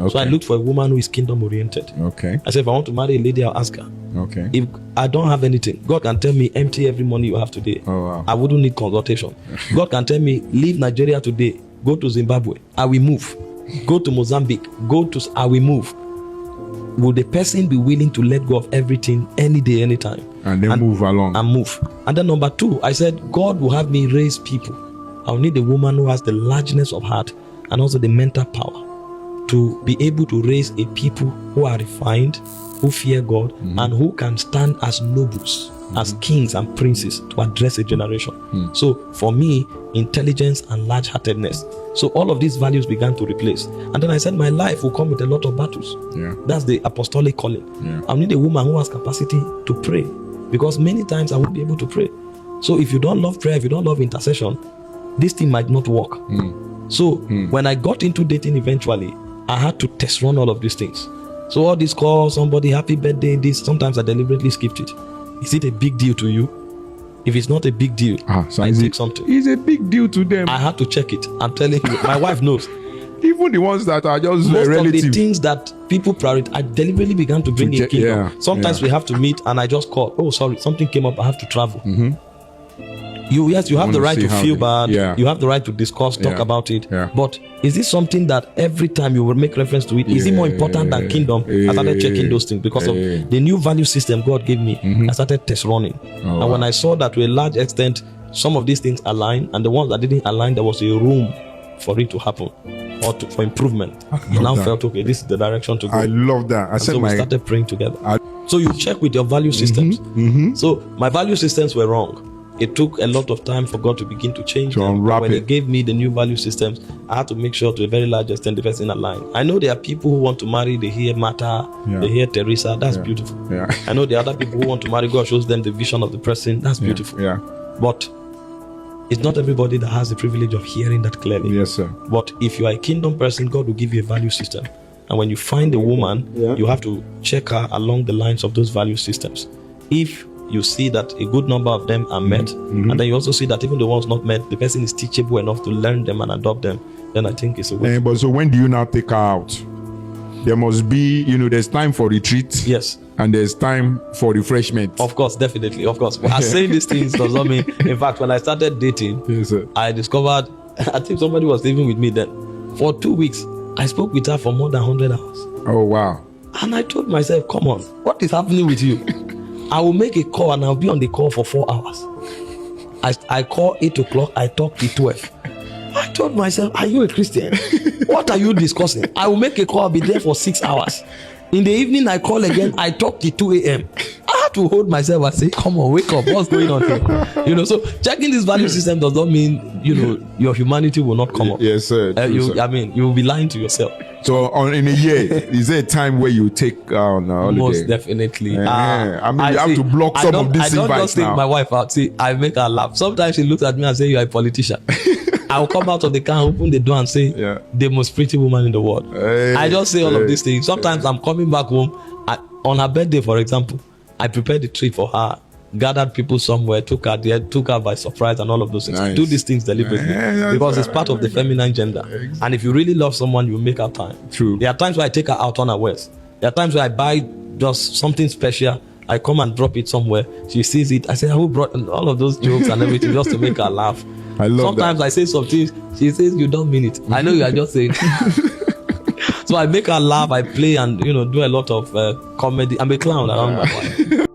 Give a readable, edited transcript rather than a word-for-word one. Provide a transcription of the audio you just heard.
Okay. So I looked for a woman who is kingdom oriented. Okay. I said, if I want to marry a lady, I'll ask her. Okay. If I don't have anything, God can tell me, empty every money you have today. Oh, wow. I wouldn't need consultation. God can tell me, leave Nigeria today, go to Zimbabwe. I will move. Go to Mozambique. I will move. Will the person be willing to let go of everything any day, anytime? And then move along. And move. And then number 2, I said, God will have me raise people. I'll need a woman who has the largeness of heart and also the mental power to be able to raise a people who are refined, who fear God, and who can stand as nobles, as kings and princes to address a generation. So for me, intelligence and large-heartedness. So all of these values began to replace. And then I said, my life will come with a lot of battles. Yeah. That's the apostolic calling. Yeah. I need a woman who has capacity to pray, because many times I won't be able to pray. So if you don't love prayer, if you don't love intercession, this thing might not work. So when I got into dating eventually, I had to test run all of these things. So all these calls, somebody happy birthday, this, sometimes I deliberately skipped it. Is it a big deal to you? If it's not a big deal, so I take something. It's a big deal to them. I had to check it. I'm telling you, my wife knows. Even the ones that are just Most relative. of the things that people prioritize, I deliberately began to bring in kingdom. Sometimes we have to meet and I just call, oh sorry, something came up, I have to travel. You have the right to feel bad. You have the right to discuss, talk about it. But is this something that every time you will make reference to it, is it more important than kingdom? I started checking those things because of the new value system God gave me. I started test running. And when I saw that to a large extent, some of these things align, and the ones that didn't align, there was a room for it to happen or for improvement. I now felt, okay, this is the direction to go. I love that. So we started praying together. So you check with your value systems. So my value systems were wrong. It took a lot of time for God to begin to change them. When He gave me the new value systems, I had to make sure to a very large extent the person aligned. I know there are people who want to marry, they hear Martha, they hear Teresa. That's beautiful. I know there are other people who want to marry, God shows them the vision of the person. That's beautiful. But it's not everybody that has the privilege of hearing that clearly. Yes, sir. But if you are a kingdom person, God will give you a value system. And when you find a woman, you have to check her along the lines of those value systems. If you see that a good number of them are met, and then you also see that even the ones not met, the person is teachable enough to learn them and adopt them, then I think it's a way. But so when do you now take her out? There must be, there's time for retreat. Yes. And there's time for refreshment. Of course, definitely, of course. Well, saying these things does not mean, in fact, when I started dating, I discovered, I think somebody was living with me then. For 2 weeks, I spoke with her for more than 100 hours. Oh, wow. And I told myself, come on, what is happening with you? I will make a call and I'll be on the call for 4 hours. I call 8 o'clock, I talk till 12. I told myself, are you a Christian? What are you discussing? I will make a call, I'll be there for 6 hours. In the evening, I call again, I talk till 2 a.m. I had to hold myself and say, come on, wake up, what's going on here? So checking this value system does not mean, your humanity will not come up. Yes, sir. I mean, you will be lying to yourself. So in a year, is there a time where you take on a holiday? Most definitely. I mean, you have to block some of these invites now. I don't just take my wife out. See, I make her laugh. Sometimes she looks at me and say, you're a politician. I'll come out of the car, open the door and say, the most pretty woman in the world. I just say all of these things. Sometimes I'm coming back home. On her birthday, for example, I prepared the tree for her, gathered people somewhere, took her there, took her by surprise and all of those things. I do these things deliberately because it's part of the feminine gender. And if you really love someone, you make out time. True. There are times where I take her out unawares. There are times where I buy just something special. I come and drop it somewhere. She sees it. I say, who brought all of those jokes and everything just to make her laugh. I love Sometimes that. I say some things. She says, you don't mean it. I know you are just saying. So I make her laugh. I play and, do a lot of comedy. I'm a clown around my wife.